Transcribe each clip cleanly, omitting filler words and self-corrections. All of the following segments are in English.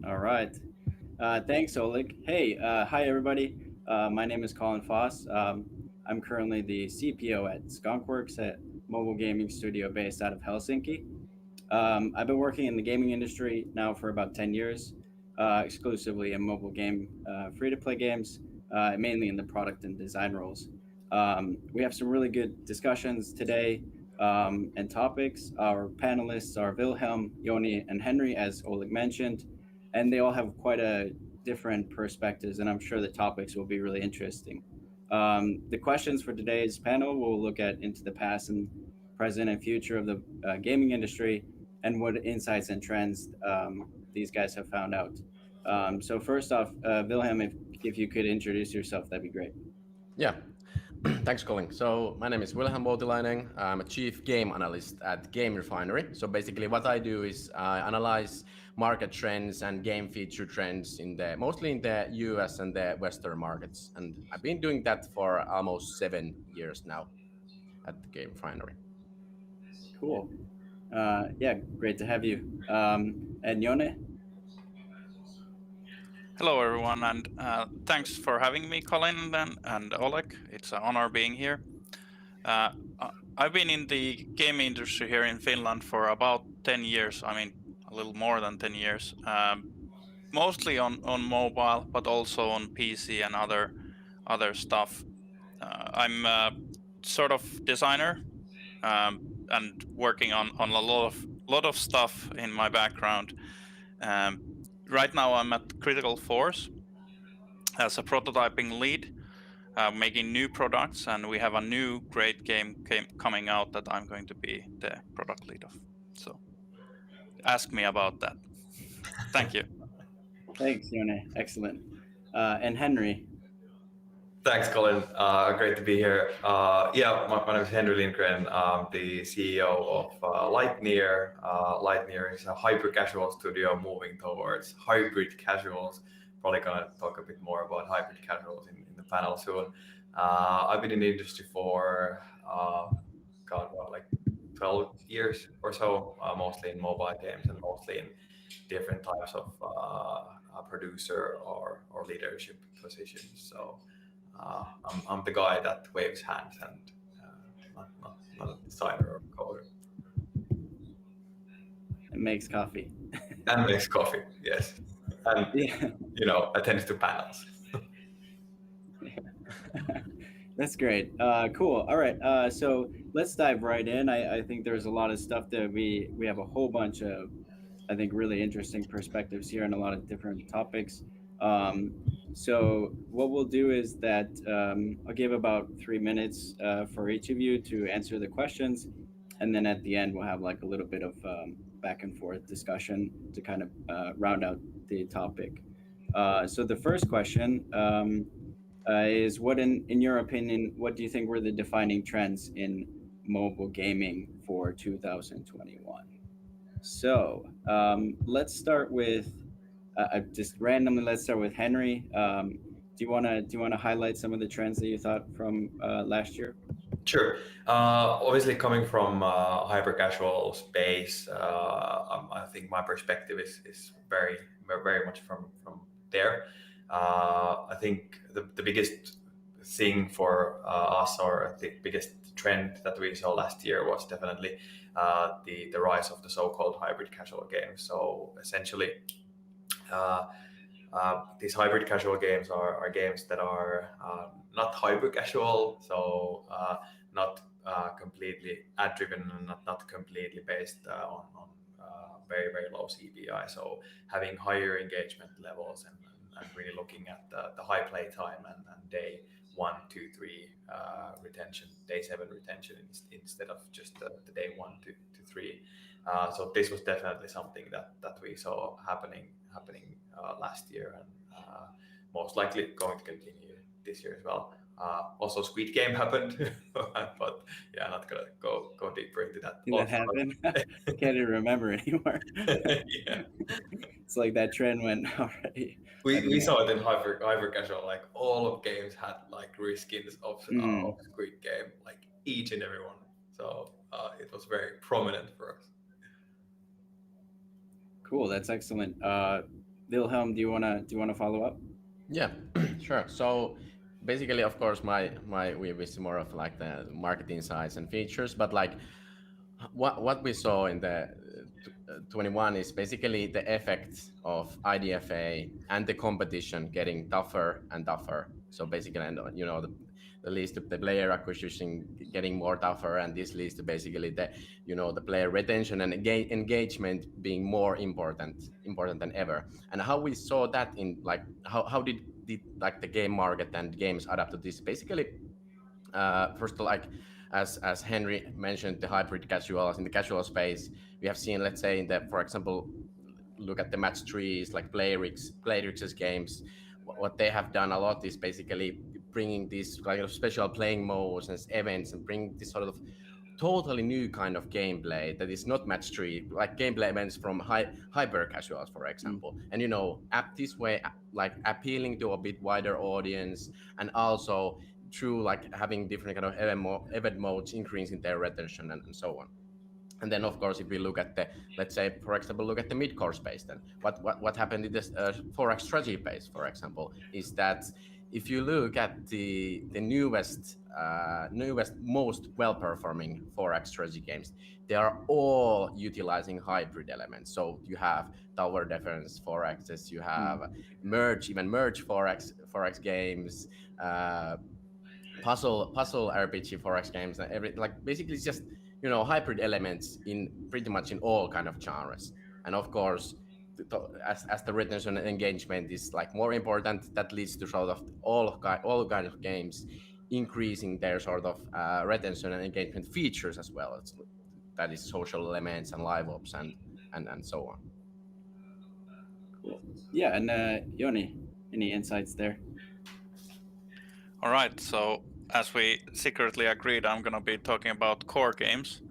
All right. Thanks, Oleg. Hey, hi everybody. My name is Colin Foss. I'm currently the CPO at Skunkworks, a mobile gaming studio based out of Helsinki. I've been working in the gaming industry now for about 10 years, exclusively in mobile game, free-to-play games, mainly in the product and design roles. We have some really good discussions today and topics. Our panelists are Wilhelm, Joni, and Henry, as Oleg mentioned, and they all have quite a different perspectives, and I'm sure the topics will be really interesting. The questions for today's panel will look at into the past and present and future of the gaming industry and what insights and trends these guys have found out. So first off, Wilhelm, if you could introduce yourself, that'd be great. Yeah, thanks, Colin. So my name is Wilhelm Voutilainen. I'm a chief game analyst at Game Refinery. So basically, what I do is I analyze market trends and game feature trends mostly in the US and the Western markets. And I've been doing that for almost 7 years now at the Game Refinery. Cool. Yeah, great to have you. And Yone? Hello, everyone, and thanks for having me, Colin and Oleg. It's an honor being here. I've been in the game industry here in Finland for about 10 years. I mean, a little more than 10 years. Mostly on mobile, but also on PC and other stuff. I'm a sort of designer and working on a lot of stuff in my background. Um, right now, I'm at Critical Force as a prototyping lead, making new products, and we have a new great game coming out that I'm going to be the product lead of. So ask me about that. Thank you. Thanks, Yone. Excellent. And Henry? Thanks, Colin. Great to be here. My name is Henry Lindgren. I'm the CEO of Lightyear. Lightyear is a hyper-casual studio moving towards hybrid casuals. Probably gonna talk a bit more about hybrid casuals in the panel soon. I've been in the industry for like 12 years or so, mostly in mobile games and mostly in different types of producer or leadership positions. So. I'm the guy that waves hands and not a designer or coder. And makes coffee. And makes coffee, yes. And, attends to panels. That's great. Cool. All right. So let's dive right in. I think there's a lot of stuff that we have a whole bunch of, I think, really interesting perspectives here and a lot of different topics. So what we'll do is that I'll give about 3 minutes for each of you to answer the questions. And then at the end, we'll have like a little bit of back and forth discussion to kind of round out the topic. So the first question is what, in your opinion, what do you think were the defining trends in mobile gaming for 2021? So let's start with just randomly. Let's start with Henry. Do you wanna highlight some of the trends that you thought from last year? Sure. Obviously, coming from hyper casual space, I think my perspective is very much from there. I think the biggest thing for us, or the biggest trend that we saw last year, was definitely the rise of the so-called hybrid casual games. So essentially, these hybrid casual games are games that are not hyper casual, so not completely ad driven and not completely based on very low CPI. So having higher engagement levels and really looking at the high play time and day 1, 2, 3 retention, day 7 retention instead of just the day 1 to 3. So this was definitely something that we saw happening last year, and most likely going to continue this year as well. Also, Squid Game happened, but yeah, not gonna go deeper into that. Did that happen? I can't even remember anymore. Yeah. It's like that trend went already. We saw it in hyper casual. Like all of games had like reskins of Squid Game, like each and every one. So it was very prominent for us. Cool, that's excellent. Wilhelm, do you wanna follow up? Yeah, sure. So basically, of course, my we is more of like the marketing sides and features, but like what we saw in the 21 is basically the effect of IDFA and the competition getting tougher and tougher. So basically, and the leads to the player acquisition getting more tougher, and this leads to basically the player retention and engagement being more important than ever. And how we saw that in like how did like the game market and games adapt to this? Basically, first like as Henry mentioned, the hybrid casuals in the casual space, we have seen, let's say, in the, for example, look at the match trees like Playrix's games. What they have done a lot is basically bringing these kind of special playing modes and events and bring this sort of totally new kind of gameplay that is not match three, like gameplay events from hyper casuals, for Mm. example. And app this way, like appealing to a bit wider audience, and also through like having different kind of event modes, increasing their retention and so on. And then, of course, if we look at the, let's say, for example, look at the mid-core space, then what happened in this Forex strategy base, for example, is that if you look at the newest, most well-performing Forex strategy games, they are all utilizing hybrid elements. So you have tower defense Forexes, you have merge Forex games, puzzle RPG Forex games, and every like basically it's just hybrid elements in pretty much in all kind of genres. And of course, as the retention and engagement is like more important, that leads to sort of all kind of games increasing their sort of retention and engagement features as well. That is social elements and live ops and so on. Cool. Yeah, and Yoni, any insights there? All right. So as we secretly agreed, I'm gonna be talking about core games,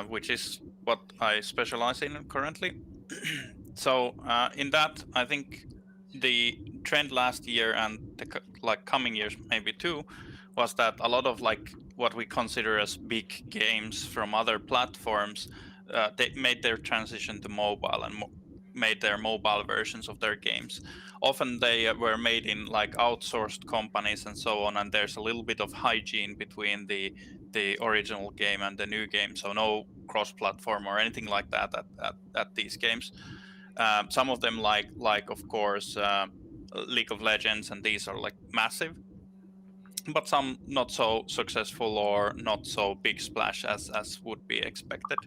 which is what I specialize in currently. So in that, I think the trend last year and the coming years maybe too was that a lot of like what we consider as big games from other platforms, they made their transition to mobile and made their mobile versions of their games. Often they were made in like outsourced companies and so on, and there's a little bit of hygiene between the original game and the new game, so no cross-platform or anything like that at these games. Some of them like of course League of Legends, and these are like massive, but some not so successful or not so big splash as would be expected.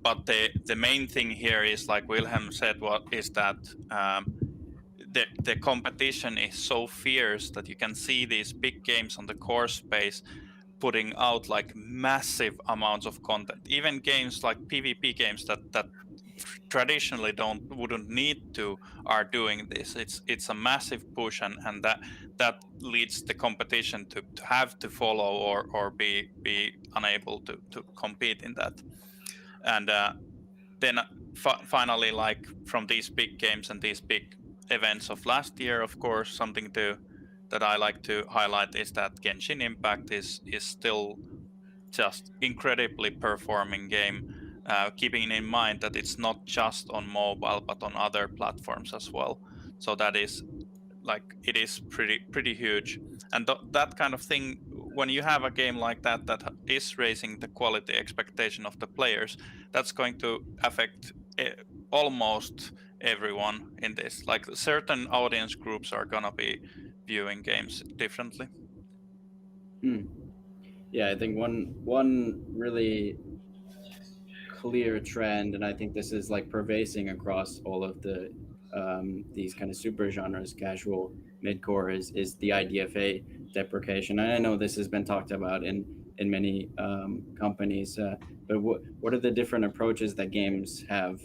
But the main thing here is, like Wilhelm said, what is that the competition is so fierce that you can see these big games on the core space putting out like massive amounts of content. Even games like PvP games that traditionally wouldn't need to are doing this. It's a massive push, and that leads the competition to have to follow or be unable to compete in that. And then finally, like from these big games and these big events of last year, of course, something that I like to highlight is that Genshin Impact is still just incredibly performing game, keeping in mind that it's not just on mobile but on other platforms as well. So that is like, it is pretty huge. And that kind of thing, when you have a game like that is raising the quality expectation of the players, that's going to affect almost everyone in this. Like certain audience groups are gonna be viewing games differently. Yeah, I think one really clear trend, and I think this is like pervasive across all of these kind of super genres, casual, midcore, is the IDFA deprecation. And I know this has been talked about in many companies, but what are the different approaches that games have?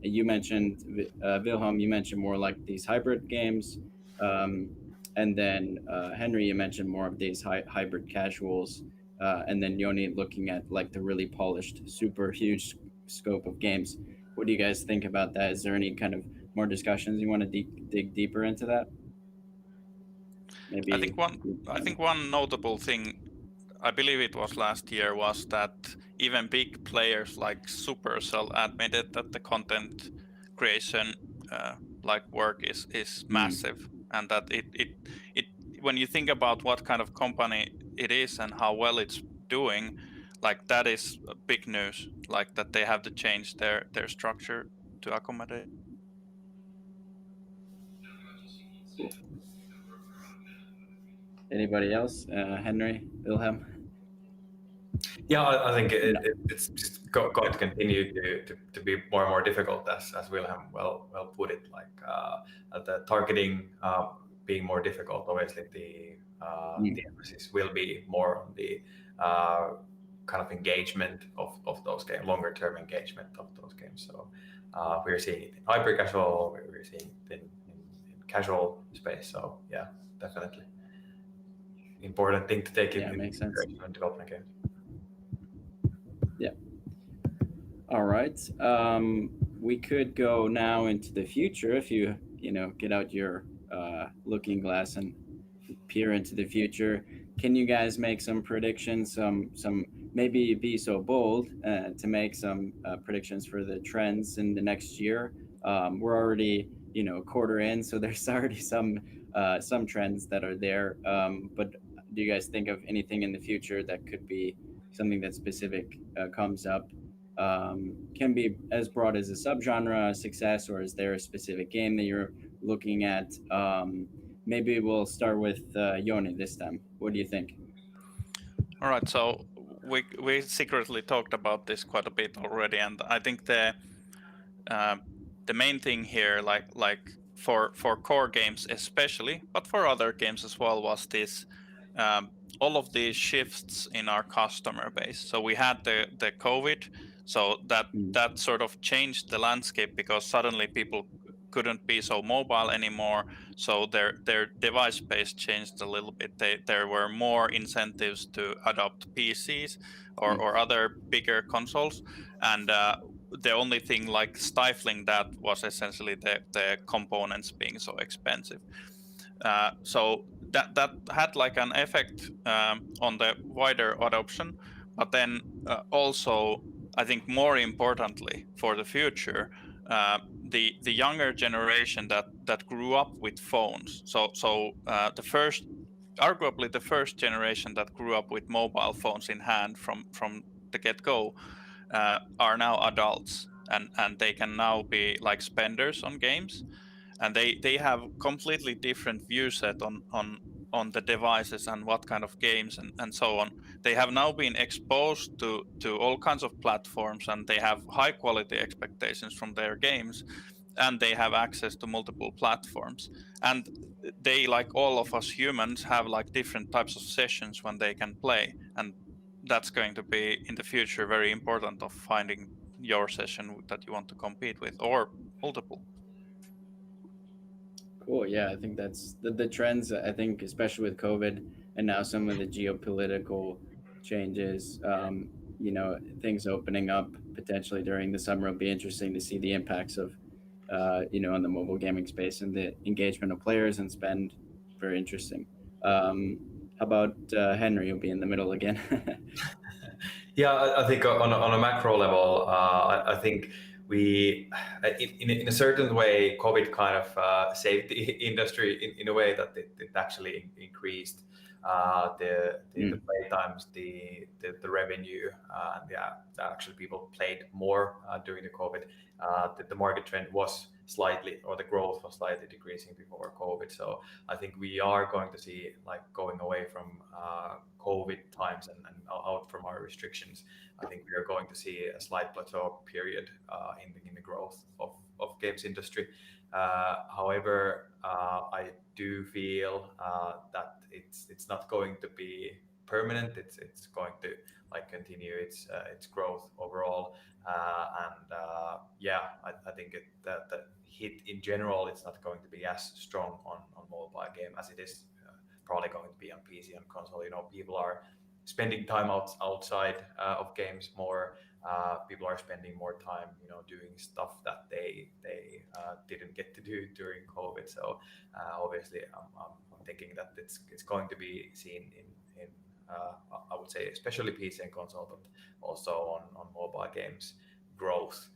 You mentioned Wilhelm, you mentioned more like these hybrid games, and then Henry, you mentioned more of these hybrid casuals. And then Yoni looking at like the really polished, super huge scope of games. What do you guys think about that? Is there any kind of more discussions you want to dig deeper into that? Maybe I think one notable thing, I believe it was last year, was that even big players like Supercell admitted that the content creation like work is Mm. massive, and that it when you think about what kind of company it is and how well it's doing, like that is big news, like that they have to change their structure to accommodate. Cool. Anybody else? Henry, Wilhelm? Yeah, I think No. it's just going to continue to be more and more difficult, as Wilhelm well put it. Like the targeting being more difficult. Obviously, the emphasis will be more on the kind of engagement of those games, longer term engagement of those games. So we're seeing it in hyper casual, we're seeing it in casual space. So yeah, definitely important thing to take Yeah, in makes sense. consideration when developing games. Yeah. All right. We could go now into the future if you get out your looking glass and peer into the future. Can you guys make some predictions? Some maybe be so bold to make some predictions for the trends in the next year. We're already a quarter in, so there's already some trends that are there. But do you guys think of anything in the future that could be something that specific comes up? Can be as broad as a subgenre success, or is there a specific game that you're looking at? Maybe we'll start with Yoni this time. What do you think? All right, so we secretly talked about this quite a bit already, and I think uh, the main thing here, like for core games especially, but for other games as well, was this all of these shifts in our customer base. So we had the COVID, so that sort of changed the landscape because suddenly people couldn't be so mobile anymore. So their device base changed a little bit. There were more incentives to adopt PCs or other bigger consoles, and the only thing like stifling that was essentially the components being so expensive. So that had like an effect on the wider adoption, but then also I think more importantly for the future, the younger generation that grew up with phones. So arguably the first generation that grew up with mobile phones in hand from the get go are now adults, and they can now be like spenders on games, and they have completely different view set on the devices and what kind of games and so on. They have now been exposed to all kinds of platforms, and they have high quality expectations from their games, and they have access to multiple platforms, and they, like all of us humans, have like different types of sessions when they can play, and that's going to be in the future very important of finding your session that you want to compete with, or multiple. Cool. Yeah, I think that's the trends. I think especially with COVID and now some of the geopolitical changes. Things opening up potentially during the summer will be interesting to see the impacts of, on the mobile gaming space and the engagement of players and spend. Very interesting. How about Henry? You'll be in the middle again. Yeah, I think on a macro level, I think we, in a certain way, COVID kind of saved the industry in a way that it actually increased the play times, the revenue, and yeah, actually people played more during the COVID. The market trend was slightly, or the growth was slightly decreasing before COVID. So I think we are going to see, like, going away from COVID times and out from our restrictions. I think we are going to see a slight plateau period in the growth of games industry. However, I do feel that it's not going to be permanent. It's going to like continue its growth overall. Yeah, I think the hit in general, it's not going to be as strong on mobile game as it is probably going to be on PC and console. People are spending time outside of games more. People are spending more time, doing stuff that they didn't get to do during COVID. So obviously, I'm thinking that it's going to be seen in I would say especially PC and console, but also on mobile games growth.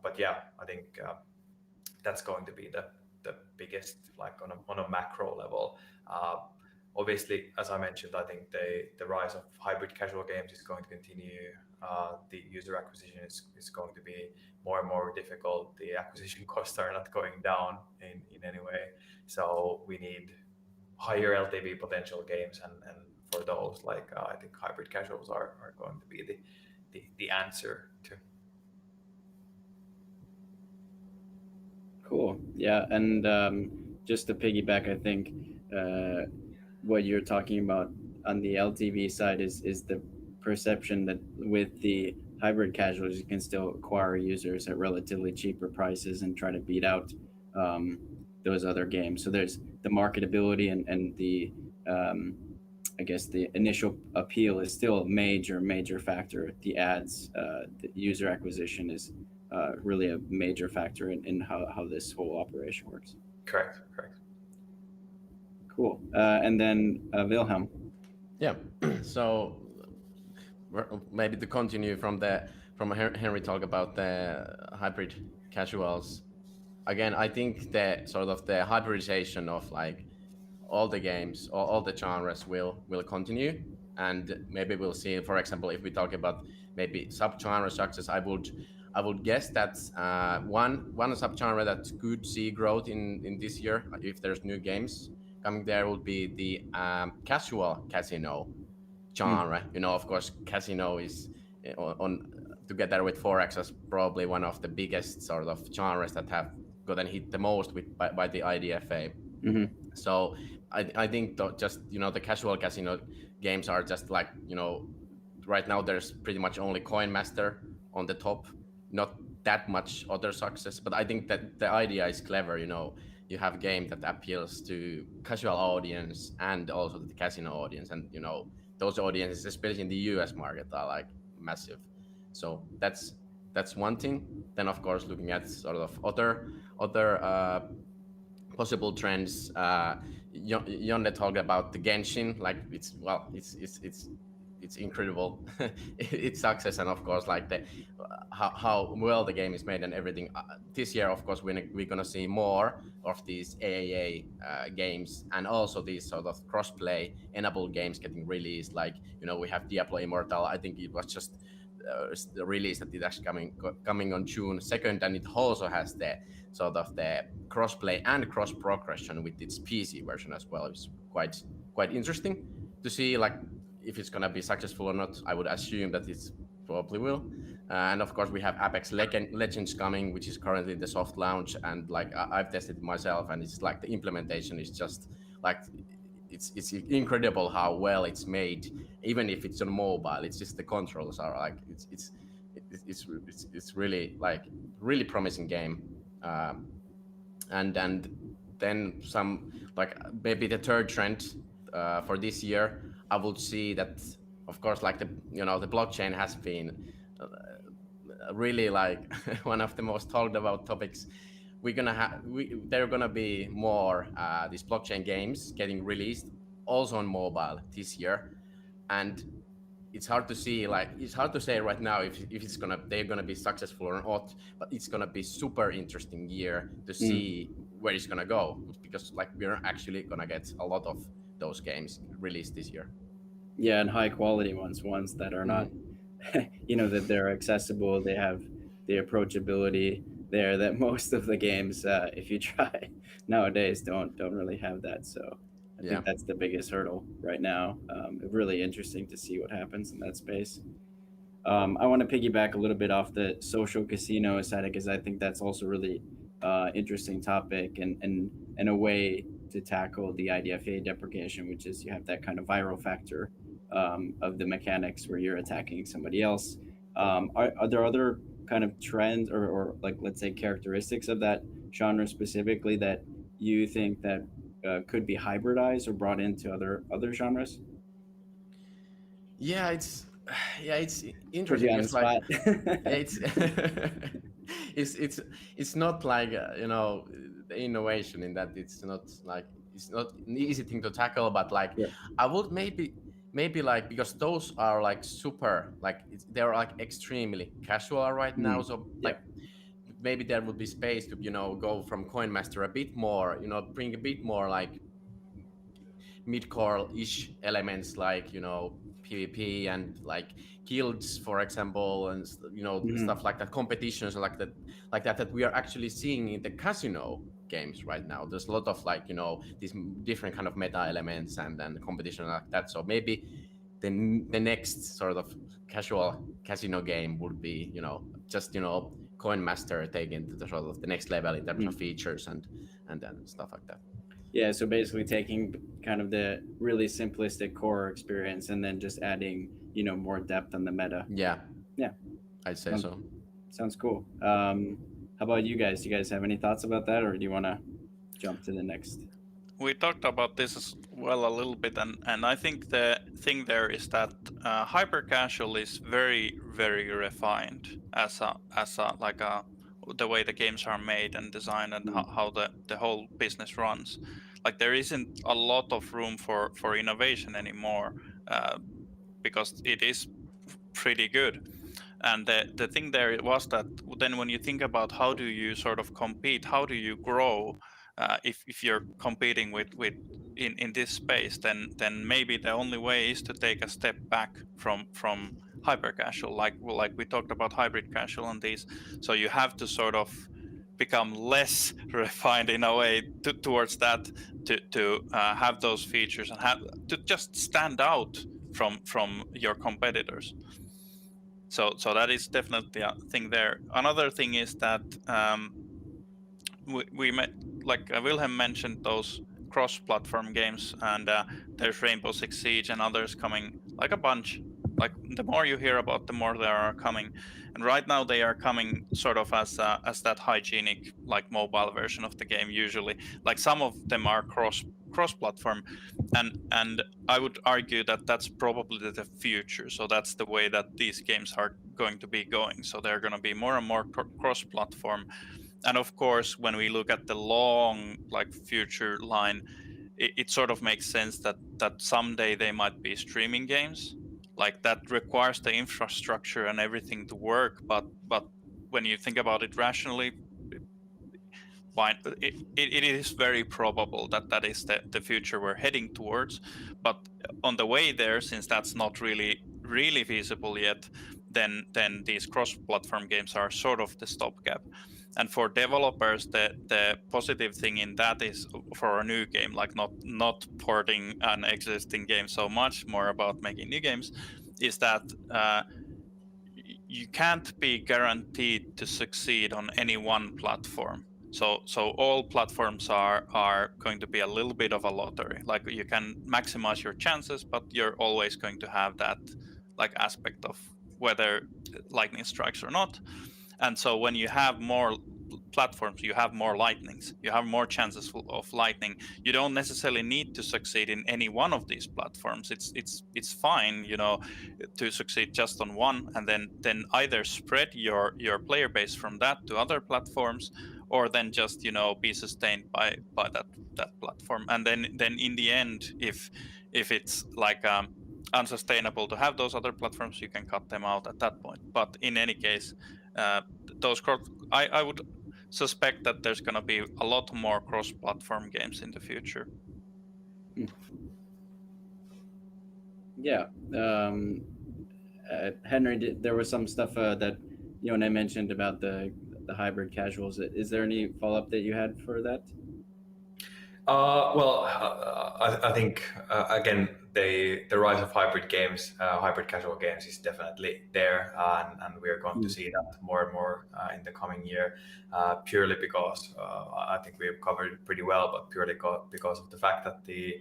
But yeah, I think that's going to be the biggest, like on a macro level. Uh, Obviously, as I mentioned, I think the rise of hybrid casual games is going to continue. The user acquisition is going to be more and more difficult. The acquisition costs are not going down in any way. So we need higher LTV potential games, and for those, like I think hybrid casuals are going to be the answer to. Cool. Yeah, and just to piggyback, I think what you're talking about on the LTV side is the perception that with the hybrid casuals, you can still acquire users at relatively cheaper prices and try to beat out um, those other games. So there's the marketability and the um, I guess the initial appeal is still a major factor. The ads, the user acquisition is really a major factor in how this whole operation works. Correct, correct. Cool. And then Wilhelm. Yeah. So maybe to continue from Henry talk about the hybrid casuals again. I think the sort of the hybridization of like all the games, all the genres will continue, and maybe we'll see. For example, if we talk about maybe subgenre success, I would guess that one subgenre that could see growth in this year, if there's new games coming there, would be the casual casino Hmm. genre. Of course, casino is on together with Forex as probably one of the biggest sort of genres that have gotten hit the most by the IDFA. Hmm. So I think just the casual casino games are just like right now there's pretty much only Coin Master on the top, not that much other success. But I think that the idea is clever. You have a game that appeals to casual audience and also the casino audience, and those audiences, especially in the US market, are like massive. So that's one thing. Then of course looking at sort of other possible trends. Yonne talked about the Genshin, like it's incredible, its success, and of course like the how well the game is made and everything. This year, of course, we're gonna see more of these AAA games and also these sort of crossplay enabled games getting released. Like we have Diablo Immortal. I think it was just the release that it actually coming on June 2nd, and it also has the sort of the crossplay and cross progression with its PC version as well. It's quite interesting to see, like if it's gonna be successful or not. I would assume that it's probably will. And of course, we have Apex Legends coming, which is currently the soft launch, and like I've tested it myself, and it's like the implementation is just like it's incredible how well it's made, even if it's on mobile. It's just the controls are like it's really like really promising game. Um, and then some like maybe the third trend for this year, I would see that of course like the blockchain has been really like one of the most talked about topics. There are gonna be more these blockchain games getting released also on mobile this year, and it's hard to say right now if they're gonna be successful or not, but it's gonna be super interesting year to Mm. see where it's gonna go, because like we're actually gonna get a lot of those games released this year. Yeah, and high quality ones that are not, Mhm. that they're accessible. They have the approachability there that most of the games, if you try nowadays, don't really have that. So I Yeah. think that's the biggest hurdle right now. Really interesting to see what happens in that space. I want to piggyback a little bit off the social casino side because I think that's also really interesting topic and a way to tackle the IDFA deprecation, which is you have that kind of viral factor of the mechanics where you're attacking somebody else. Are there other kind of trends or like let's say characteristics of that genre specifically that you think that could be hybridized or brought into other genres? Yeah, it's yeah, it's Put interesting you on the because like spot. yeah, it's it's not like the innovation in that it's not like it's not an easy thing to tackle, but like Yeah. I would maybe like because those are like super like they're like extremely casual right now, Mm. so Yeah. like maybe there would be space to go from coin master a bit more, bring a bit more like mid-core-ish elements like PvP and like guilds, for example, and Mhm. stuff like that, competitions like that we are actually seeing in the casino games right now. There's a lot of like these different kind of meta elements and then competition like that. So maybe the next sort of casual casino game would be just coin master taken to the sort of the next level in terms of features and then stuff like that. Yeah, so basically taking kind of the really simplistic core experience and then just adding, more depth on the meta. Yeah, Yeah, I'd say sounds, so. sounds cool. How about you guys? Do you guys have any thoughts about that, or do you want to jump to the next? We talked about this as well a little bit, and I think the thing there is that hyper casual is very, very refined as a like a the way the games are made and designed and how the whole business runs. Like there isn't a lot of room for innovation anymore, because it is pretty good. And the thing there was that then when you think about how do you sort of compete, how do you grow, if you're competing with in this space, then maybe the only way is to take a step back from hyper casual, like we talked about hybrid casual and these. So you have to sort of become less refined in a way towards that, to have those features and have to just stand out from your competitors. So that is definitely a thing there. Another thing is that we met, like Wilhelm mentioned, those cross-platform games, and there's Rainbow Six Siege and others coming like a bunch. Like the more you hear about, the more there are coming, and right now they are coming sort of as that hygienic like mobile version of the game. Usually, like some of them are cross-platform, and I would argue that that's probably the future. So that's the way that these games are going to be going. So they're going to be more and more cross-platform. And of course, when we look at the long like future line, it sort of makes sense that someday they might be streaming games. Like that requires the infrastructure and everything to work. But when you think about it rationally, it is very probable that that is the future we're heading towards. But on the way there, since that's not really feasible yet, then these cross-platform games are sort of the stopgap. And for developers, the positive thing in that is for a new game, like not porting an existing game so much, more about making new games, is that you can't be guaranteed to succeed on any one platform. So all platforms are going to be a little bit of a lottery. Like you can maximize your chances, but you're always going to have that like aspect of whether lightning strikes or not. And so when you have more platforms, you have more lightnings, you have more chances of lightning. You don't necessarily need to succeed in any one of these platforms. It's fine, to succeed just on one, and then either spread your player base from that to other platforms, or then just be sustained by that platform. And then in the end, if it's like unsustainable to have those other platforms, you can cut them out at that point. But in any case, those I would suspect that there's going to be a lot more cross-platform games in the future. Yeah. Henry, there was some stuff that Yone mentioned about the hybrid casuals. Is there any follow-up that you had for that? I think again the rise of hybrid games, hybrid casual games is definitely there, and we are going to see that more and more in the coming year, purely because I think we've covered it pretty well, but purely because of the fact that the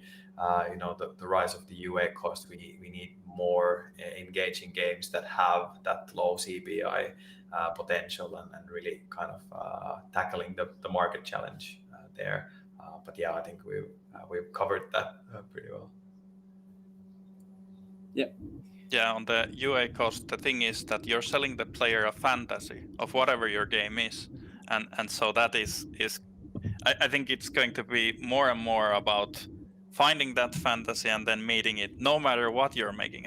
rise of the UA cost, we need more engaging games that have that low CPI potential and really kind of tackling the market challenge there. But yeah, I think we've covered that pretty well. Yeah, on the UA cost, the thing is that you're selling the player a fantasy of whatever your game is, and so that is I think it's going to be more and more about finding that fantasy and then meeting it, no matter what you're making,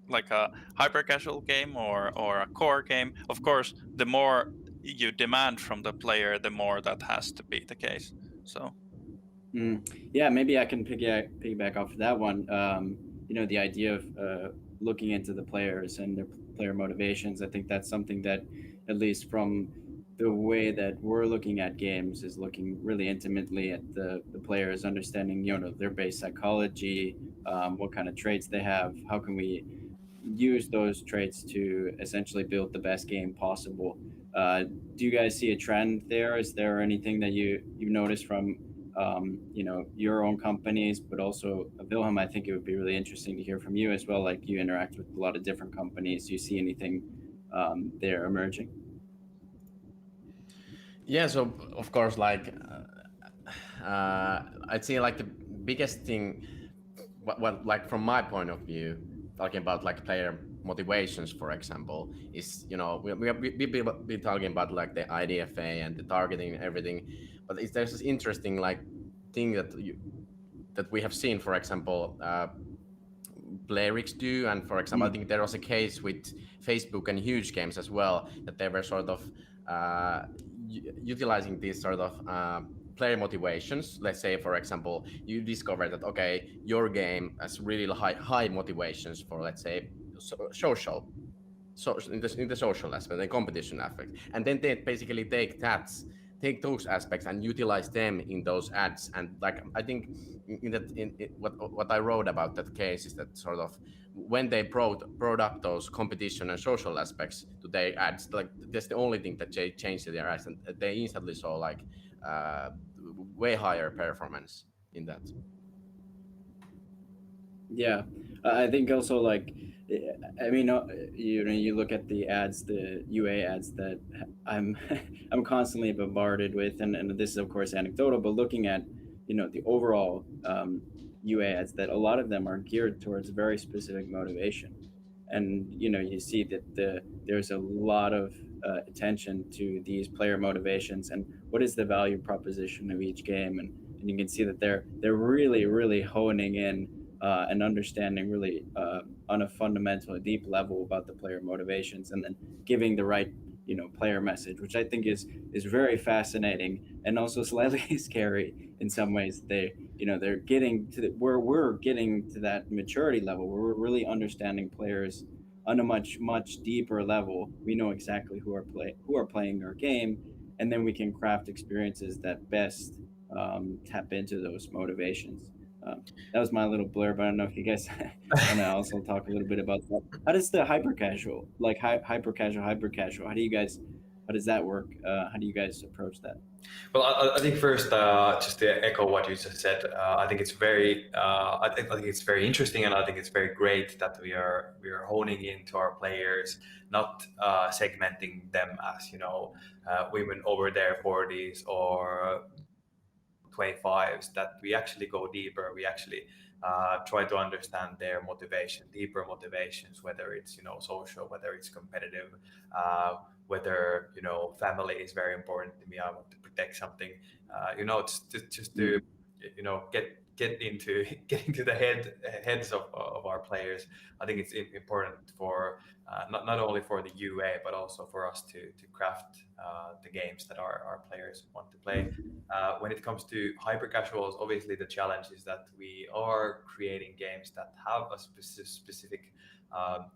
like a hyper casual game or a core game. Of course, the more you demand from the player, the more that has to be the case. So Yeah, maybe I can piggyback off of that one. The idea of looking into the players and their player motivations. I think that's something that, at least from the way that we're looking at games, is looking really intimately at the players, understanding their base psychology, what kind of traits they have, how can we use those traits to essentially build the best game possible. Do you guys see a trend there? Is there anything that you've noticed from your own companies, but also Wilhelm? I think it would be really interesting to hear from you as well. Like, you interact with a lot of different companies. Do you see anything there emerging? Yeah, so of course, like I'd say like the biggest thing, what like from my point of view, talking about like player motivations, for example, is we've been talking about like the IDFA and the targeting and everything, but there's this interesting like thing that we have seen, for example, Playrix do. And for example, I think there was a case with Facebook and Huge Games as well, that they were sort of utilizing these sort of player motivations. Let's say, for example, you discover that, okay, your game has really high motivations for, let's say, social. So in the social aspect, the competition aspect, and then they basically take those aspects and utilize them in those ads. And like I think what I wrote about that case is that sort of when they brought up those competition and social aspects to their ads, like that's the only thing that they changed their ads, and they instantly saw like uh, way higher performance in that. Yeah, I think also, like, I mean, you look at the ads, the UA ads that I'm I'm constantly bombarded with, and this is of course anecdotal, but looking at the overall UA ads, that a lot of them are geared towards very specific motivation, and you see that there's a lot of attention to these player motivations and what is the value proposition of each game, and you can see that they're really honing in and understanding really on a fundamental, deep level about the player motivations, and then giving the right player message, which I think is very fascinating and also slightly scary in some ways. They're getting to where we're getting to that maturity level where we're really understanding players on a much deeper level. We know exactly who are playing our game, and then we can craft experiences that best tap into those motivations. That was my little blurb. I don't know if you guys want to also talk a little bit about that. How does the hyper casual, like hyper casual, how does that work? How do you guys approach that? Well, I think first, just to echo what you just said, I think it's I think it's very interesting, and I think it's very great that we are honing into our players, not segmenting them as women over their 40s or 25s. That we actually go deeper. We actually try to understand their motivation, deeper motivations, whether it's social, whether it's competitive, whether family is very important to me. I want to protect something. It's just to get into get into the heads of our players. I think it's important for not only for the UA but also for us to craft the games that our players want to play. When it comes to hyper casuals, obviously the challenge is that we are creating games that have a specific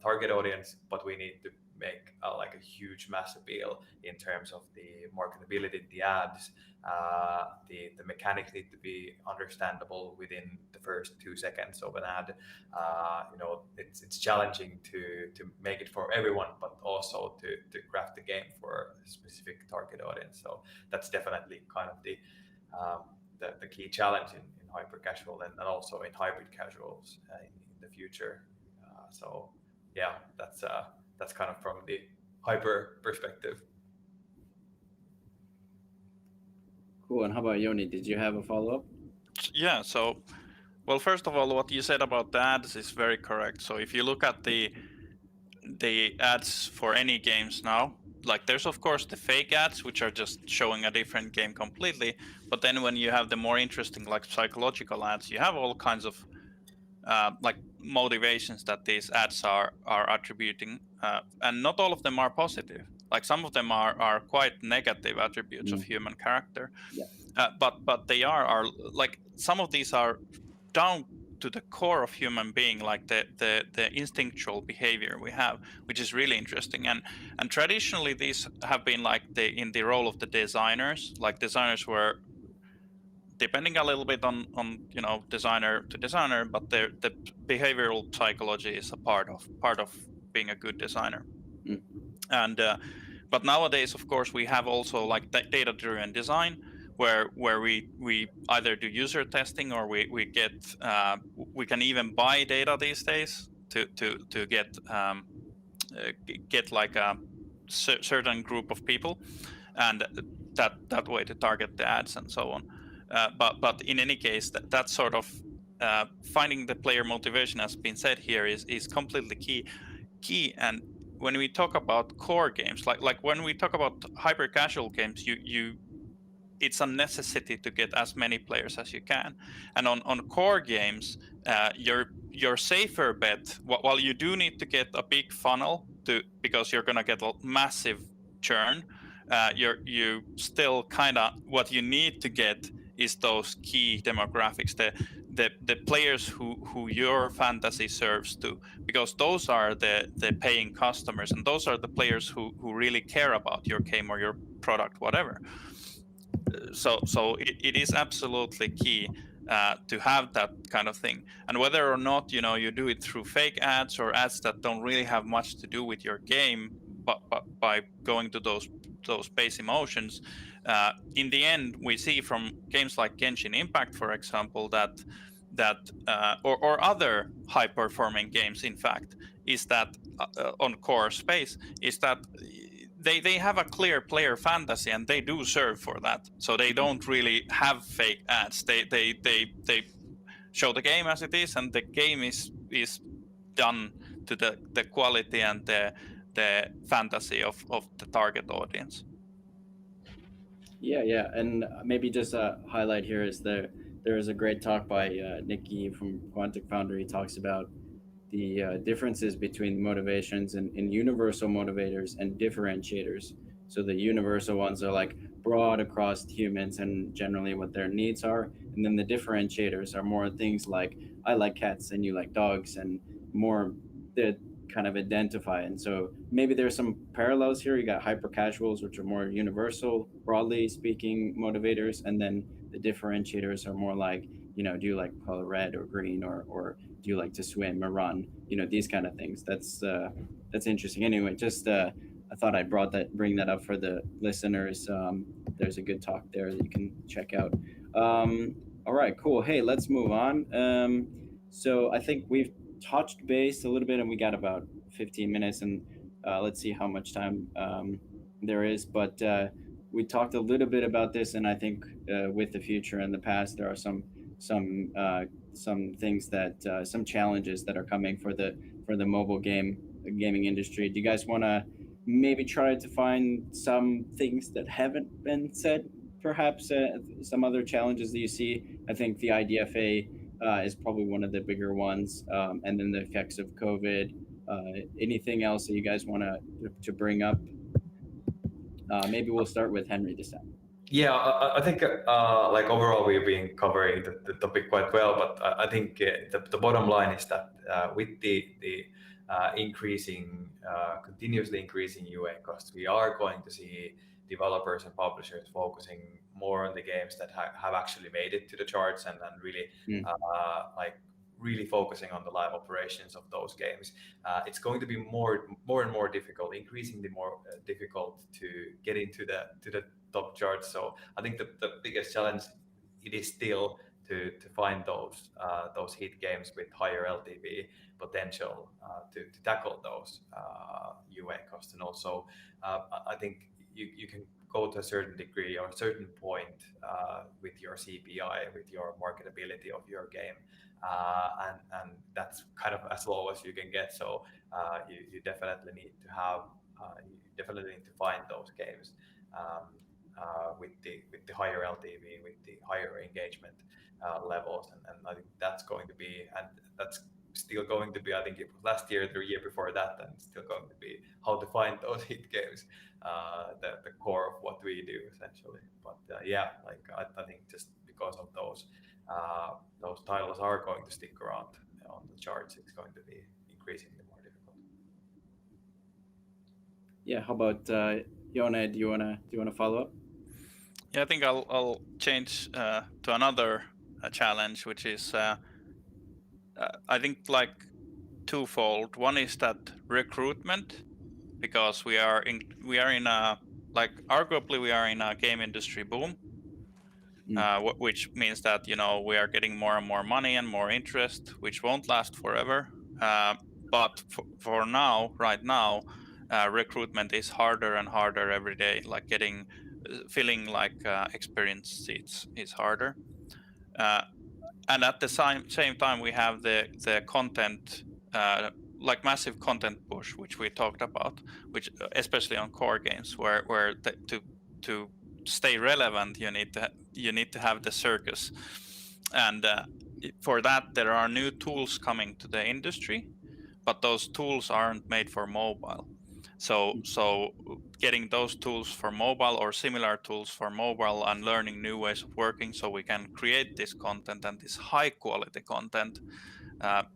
target audience, but we need to make like a huge mass appeal in terms of the marketability, the ads, the mechanics need to be understandable within the first 2 seconds of an ad. It's challenging to make it for everyone, but also to craft the game for a specific target audience. So that's definitely kind of the key challenge in hyper casual and also in hybrid casuals in the future. So yeah, that's kind of from the hyper perspective. Cool. And how about Yoni? Did you have a follow up? yeah, so well, first of all, what you said about the ads is very correct. So if you look at the ads for any games now, like there's of course the fake ads which are just showing a different game completely, but then when you have the more interesting like psychological ads, you have all kinds of like motivations that these ads are attributing and not all of them are positive. Like some of them are quite negative attributes of human character. Yeah. But they are like some of these are down to the core of human being, like the instinctual behavior we have, which is really interesting. And traditionally these have been like in the role of the designers. Like designers were depending a little bit on designer to designer, but the behavioral psychology is a part of being a good designer. Mm. And but nowadays, of course, we have also like data driven design, where we either do user testing, or we can even buy data these days to get like a certain group of people, and that way to target the ads and so on. But in any case, that sort of finding the player motivation, as been said here, is completely key. And when we talk about core games, like when we talk about hyper casual games, you it's a necessity to get as many players as you can. And on core games, your safer bet, while you do need to get a big funnel because you're going to get a massive churn, you still kind of, what you need to get is those key demographics, the players who your fantasy serves to, because those are the paying customers, and those are the players who really care about your game or your product, whatever. So it is absolutely key to have that kind of thing. And whether or not you do it through fake ads or ads that don't really have much to do with your game, but by going to those base emotions, in the end we see from games like Genshin Impact, for example, or other high performing games, in fact, is that on core space, is that they have a clear player fantasy, and they do serve for that. So they don't really have fake ads. They show the game as it is, and the game is done to the quality and the fantasy of the target audience. Yeah, and maybe just a highlight here is there is a great talk by Nikki from Quantic Foundry. He talks about the differences between motivations and universal motivators and differentiators. So the universal ones are like broad across humans and generally what their needs are, and then the differentiators are more things like I like cats and you like dogs, and more that kind of identify. And so maybe there's some parallels here. You got hyper casuals, which are more universal, broadly speaking, motivators, and then the differentiators are more like, do you like color red or green, or do you like to swim or run? These kind of things. That's interesting. Anyway, just I thought I'd bring that up for the listeners. There's a good talk there that you can check out. All right, cool. Hey, let's move on. So I think we've touched base a little bit, and we got about 15 minutes, and let's see how much time there is. But we talked a little bit about this, and I think with the future and the past, there are some things that some challenges that are coming for the mobile gaming industry. Do you guys want to maybe try to find some things that haven't been said? Perhaps some other challenges that you see. I think the IDFA is probably one of the bigger ones, and then the effects of COVID. Anything else that you guys want to bring up? Maybe we'll start with Henry this time. Yeah, I think like overall we've been covering the topic quite well, but I think the bottom line is that with the continuously increasing UA costs, we are going to see developers and publishers focusing more on the games that have actually made it to the charts, and really like really focusing on the live operations of those games. It's going to be more and more difficult, increasingly more difficult to get into the top charts. So I think the biggest challenge it is still to find those hit games with higher LTV potential to tackle those UA costs. And also I think you can go to a certain degree or a certain point with your CPI, with your marketability of your game, and that's kind of as low as you can get. So you definitely need to have you definitely need to find those games with the higher LTV, with the higher engagement levels, and I think that's going to be, and that's still going to be, I think it was last year, the year before that, and still going to be how to find those hit games, the core of what we do essentially. But yeah, like I think just because of those titles are going to stick around on the charts, it's going to be increasingly more difficult. Yeah, how about Yona? Do you wanna follow up? Yeah, I think I'll change to another challenge, which is I think like twofold. One is that recruitment, because we are in a, like, arguably we are in a game industry boom, which means that we are getting more and more money and more interest, which won't last forever. But for now, right now, recruitment is harder and harder every day. Like filling like experience seats is harder. And at the same time, we have the content, like massive content push, which we talked about, which especially on core games, where to stay relevant, you need to have the circus, and for that there are new tools coming to the industry, but those tools aren't made for mobile. So getting those tools for mobile or similar tools for mobile and learning new ways of working so we can create this content and this high quality content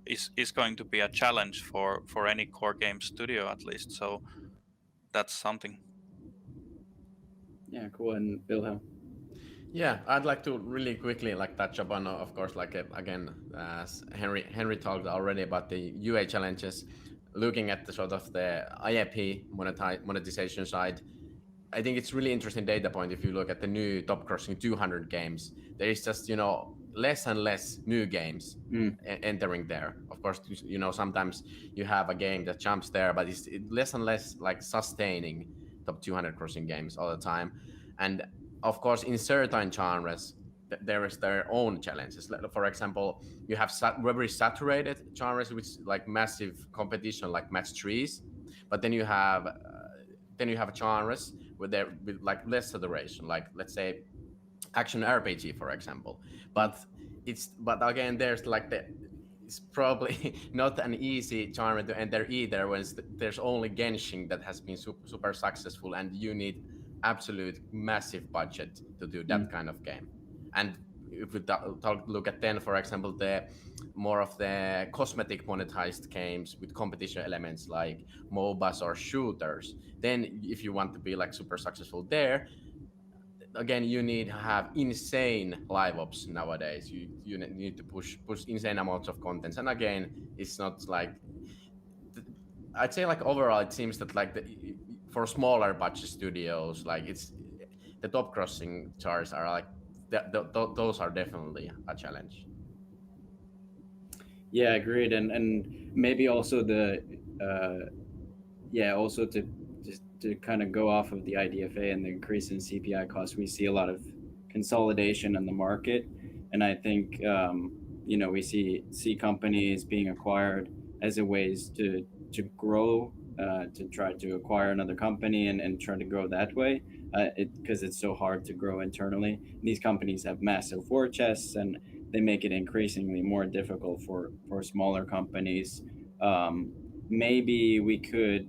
is going to be a challenge for any core game studio, at least. So that's something. Yeah, cool. And Wilhelm. Yeah, I'd like to really quickly like touch upon, of course, like again, as Henry talked already about the UA challenges. Looking at the sort of the IAP monetization side, I think it's really interesting data point. If you look at the new top crossing 200 games, there is just less and less new games entering there. Of course, sometimes you have a game that jumps there, but it's less and less like sustaining top 200 crossing games all the time. And of course, in certain genres, there is their own challenges. For example, you have very saturated genres with like massive competition, like match trees, but then you have genres with like less saturation, like let's say action RPG, for example. But again, there's like it's probably not an easy genre to enter either when there's only Genshin that has been super successful, and you need absolute massive budget to do that kind of game. And if we look at then, for example, the more of the cosmetic monetized games with competition elements like MOBAs or shooters, then if you want to be like super successful there, again, you need to have insane live ops nowadays. You need to push insane amounts of content, and again, it's not like I'd say like overall, it seems that like for smaller budget studios, like it's the top crossing charts are like those are definitely a challenge. Yeah, agreed. And maybe also also to just to kind of go off of the IDFA and the increase in CPI costs, we see a lot of consolidation in the market, and I think we see companies being acquired as a ways to grow, to try to acquire another company and try to grow that way, because it's so hard to grow internally. These companies have massive war chests, and they make it increasingly more difficult for smaller companies. Maybe we could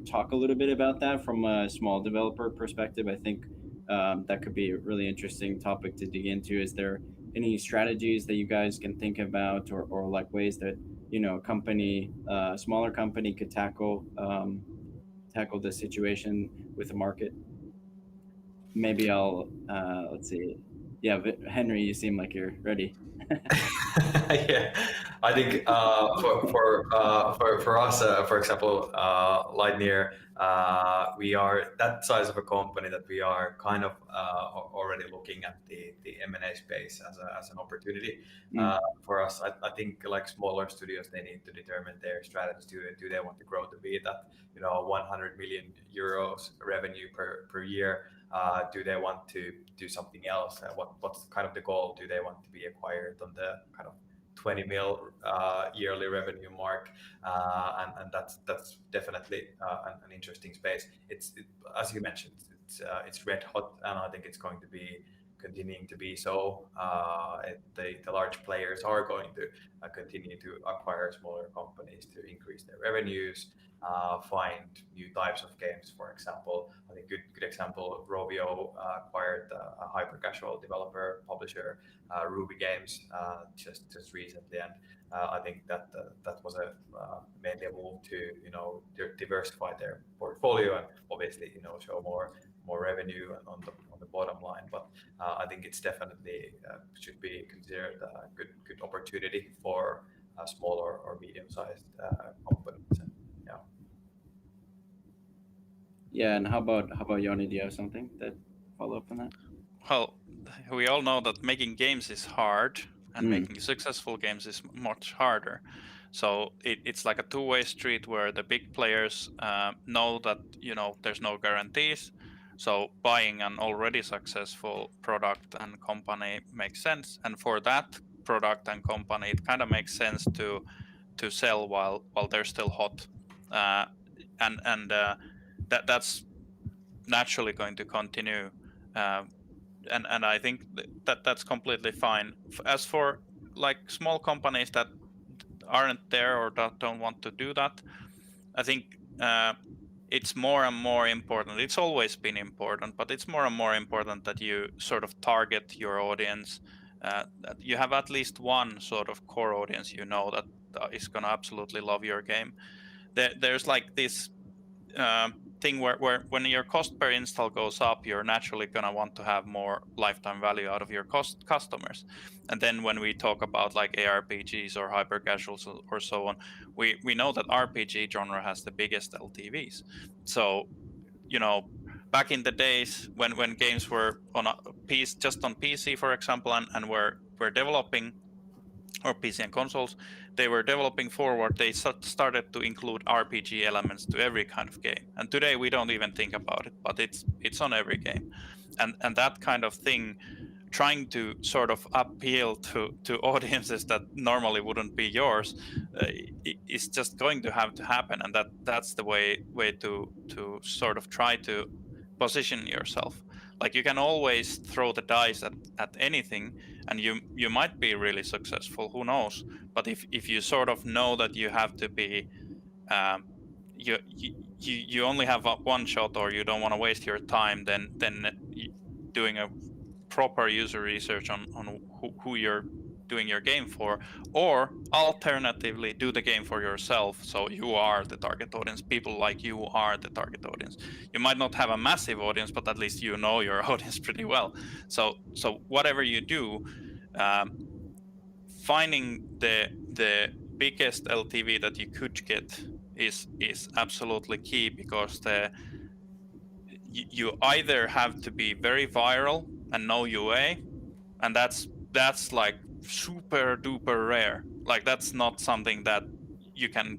talk a little bit about that from a small developer perspective. I think that could be a really interesting topic to dig into. Is there any strategies that you guys can think about, or like ways that a smaller company could tackle the situation with the market? Maybe I'll let's see. Yeah, Henry, you seem like you're ready. Yeah, I think for us, for example, Lightyear, we are that size of a company that we are kind of already looking at the M&A space as an opportunity for us. I think like smaller studios, they need to determine their strategy. Do they want to grow to be that 100 million euros revenue per year? Do they want to do something else? What's kind of the goal? Do they want to be acquired on the kind of 20 mil yearly revenue mark? And that's definitely an interesting space. As you mentioned, it's red hot, and I think it's going to be continuing to be so. The large players are going to continue to acquire smaller companies to increase their revenues, find new types of games. For example, I think good example, Rovio acquired a hyper casual developer publisher, Ruby Games, just recently, and I think that that was a mainly a move to diversify their portfolio and obviously show more revenue on the bottom line. But I think it's definitely should be considered a good opportunity for small or medium sized companies. And, yeah. Yeah, and how about Yoni? Do you have something that follow up on that? Well, we all know that making games is hard, and Mm. making successful games is much harder. So it's like a two-way street where the big players know that there's no guarantees. So buying an already successful product and company makes sense, and for that product and company, it kind of makes sense to sell while they're still hot, uh, and that's naturally going to continue. Uh, and I think that's completely fine. As for like small companies that aren't there or that don't want to do that, I think it's more and more important. It's always been important, but it's more and more important that you sort of target your audience. That you have at least one sort of core audience that is gonna absolutely love your game. There's like this thing where when your cost per install goes up, you're naturally going to want to have more lifetime value out of your customers. And then when we talk about like ARPGs or hyper casuals or so on, we know that RPG genre has the biggest LTVs. So back in the days when games were on a piece, just on PC, for example, and were developing, or PC and consoles, they were developing forward, they started to include RPG elements to every kind of game. And today we don't even think about it, but it's on every game. And that kind of thing, trying to sort of appeal to audiences that normally wouldn't be yours, is just going to have to happen. And that's the way to sort of try to position yourself. Like you can always throw the dice at anything, and you might be really successful, who knows. But if you sort of know that you have to be um, you only have one shot, or you don't want to waste your time, then doing a proper user research on who you're doing your game for, or alternatively do the game for yourself, so you are the target audience. People like you are the target audience. You might not have a massive audience, but at least you know your audience pretty well. So whatever you do, um, finding the biggest LTV that you could get is absolutely key, because you either have to be very viral and no UA, and that's like super duper rare. Like that's not something that you can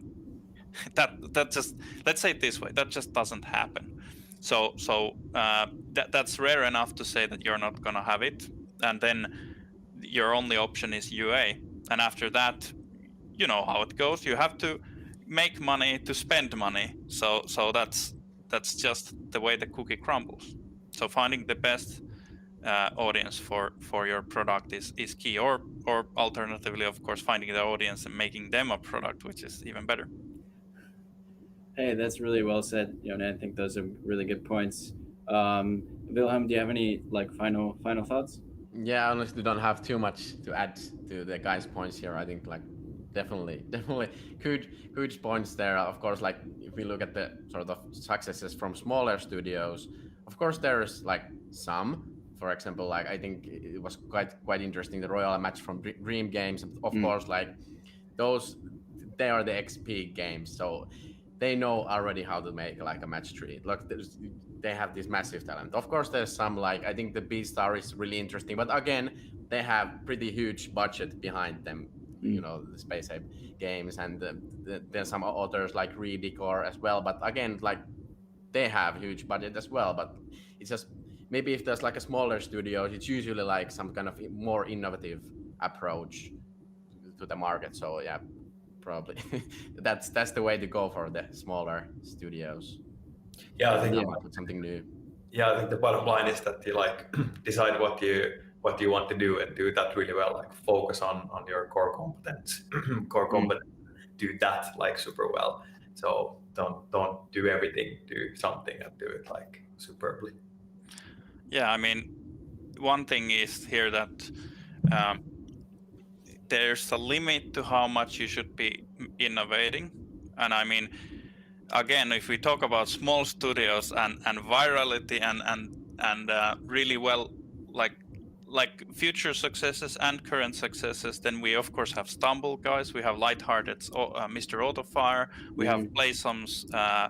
that just, let's say it this way, that just doesn't happen. So that's rare enough to say that you're not going to have it, and then your only option is UA. And after that, you know how it goes. You have to make money to spend money. So that's just the way the cookie crumbles. So finding the best audience for your product is key, or alternatively, of course, finding the audience and making them a product, which is even better. Hey, that's really well said, Yoni. I think those are really good points. Wilhelm, do you have any like final thoughts? Yeah, honestly, don't have too much to add to the guys' points here. I think like definitely huge points there. Of course, like if we look at the sort of successes from smaller studios, of course there's like some. For example, like I think it was quite interesting, the Royal match from Dream Games. Of course, like those, they are the XP games, so they know already how to make like a match 3. Look, they have this massive talent. Of course, there's some, like I think the B-Star is really interesting, but again, they have pretty huge budget behind them. The Space Ape games, and there's some others like Redecor as well. But again, like they have huge budget as well. But it's just maybe if there's like a smaller studio, it's usually like some kind of more innovative approach to the market. So yeah, probably that's the way to go for the smaller studios. Yeah, I think Come up with something new. Yeah, I think the bottom line is that you like decide what you want to do and do that really well. Like focus on your core competence, core competence. Do that like super well. So don't do everything. Do something and do it like superbly. Yeah, I mean, one thing is here that there's a limit to how much you should be innovating, and I mean, again, if we talk about small studios and virality and really well, like future successes and current successes, then we of course have Stumble Guys, we have Lighthearted, Mr. Autofire, we have Playsom's uh,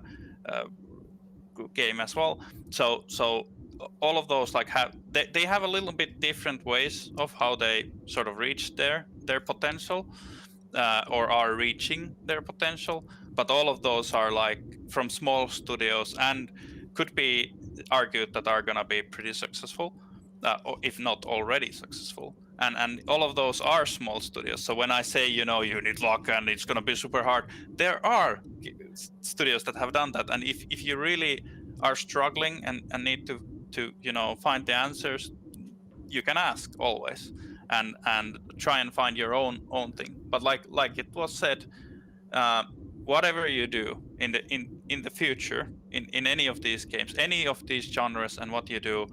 game as well. So all of those like they have a little bit different ways of how they sort of reach their potential, or are reaching their potential, but all of those are like from small studios and could be argued that are going to be pretty successful, or if not already successful, and all of those are small studios. So when I say, you need luck and it's going to be super hard, there are studios that have done that, and if you really are struggling and need to find the answers, you can ask always, and try and find your own thing. But like it was said, whatever you do in the future, in any of these games, any of these genres, and what you do,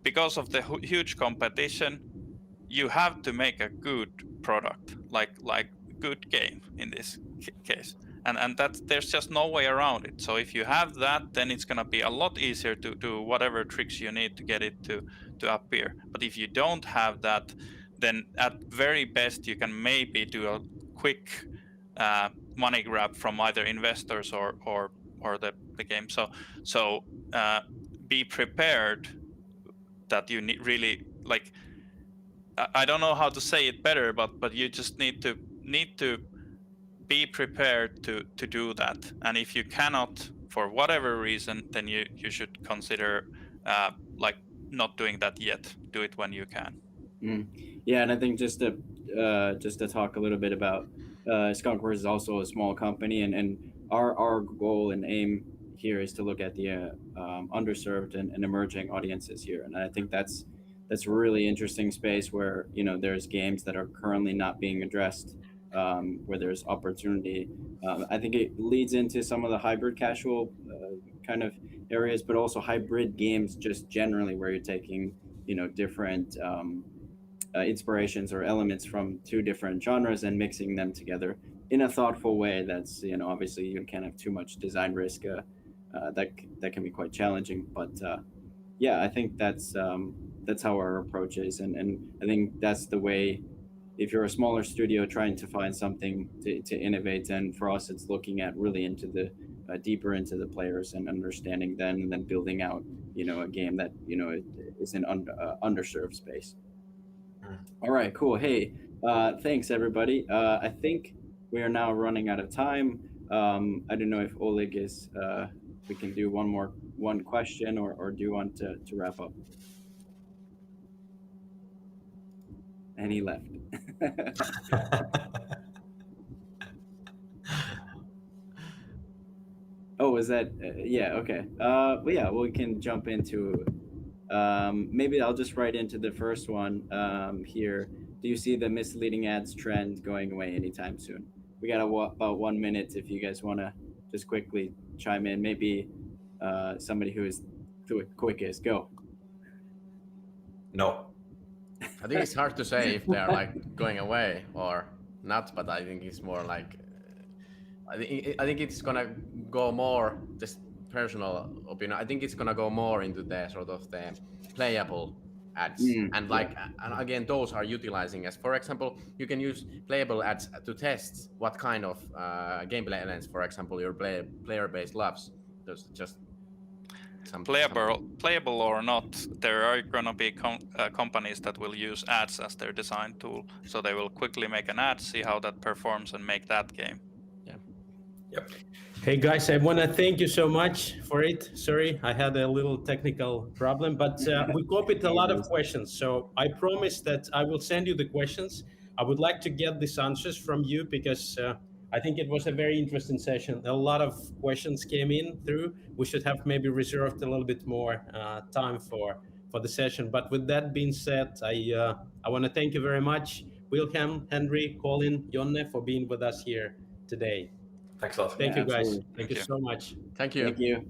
because of the huge competition, you have to make a good product, like good game in this case, and that there's just no way around it. So if you have that, then it's going to be a lot easier to do whatever tricks you need to get it to appear. But if you don't have that, then at very best you can maybe do a quick money grab from either investors or the game. So be prepared that you need really, like, I don't know how to say it better, but you just need to be prepared to do that. And if you cannot for whatever reason, then you should consider like not doing that yet. Do it when you can. Yeah, and I think just to talk a little bit about Skunkworks is also a small company, and our goal and aim here is to look at the underserved and emerging audiences here, and I think that's a really interesting space where there's games that are currently not being addressed, where there's opportunity. I think it leads into some of the hybrid casual kind of areas, but also hybrid games just generally, where you're taking different inspirations or elements from two different genres and mixing them together in a thoughtful way. That's obviously you can't have too much design risk. That can be quite challenging, but yeah, I think that's how our approach is, and I think that's the way. If you're a smaller studio trying to find something to innovate, and for us, it's looking at really into the deeper into the players and understanding them, and then building out a game that is an underserved space. All right, cool. Hey, thanks everybody. I think we are now running out of time. I don't know if Oleg is. We can do one question, or do you want to wrap up? And he left. Oh, is that? Yeah. Okay. Well, yeah. We can jump into. Maybe I'll just write into the first one here. Do you see the misleading ads trend going away anytime soon? We got about 1 minute if you guys want to just quickly chime in. Maybe somebody who is the quickest. Go. No. I think it's hard to say if they're like going away or not, but I think it's more like I think it's gonna go more, just personal opinion. I think it's gonna go more into the sort of the playable ads, and like and again, those are utilizing as, for example, you can use playable ads to test what kind of gameplay elements, for example, your player base loves. There's just playable or not, there are gonna be companies that will use ads as their design tool, so they will quickly make an ad, see how that performs, and make that game. Yep. Hey guys, I want to thank you so much for it. Sorry, I had a little technical problem, but we copied a lot of questions. So I promise that I will send you the questions. I would like to get these answers from you because I think it was a very interesting session. A lot of questions came in through. We should have maybe reserved a little bit more time for the session. But with that being said, I want to thank you very much, Wilhelm, Henry, Colin, Jonne, for being with us here today. Thanks a lot. Thank Yeah, you, guys. absolutely. Thank Thank you you. so much. Thank you. Thank you.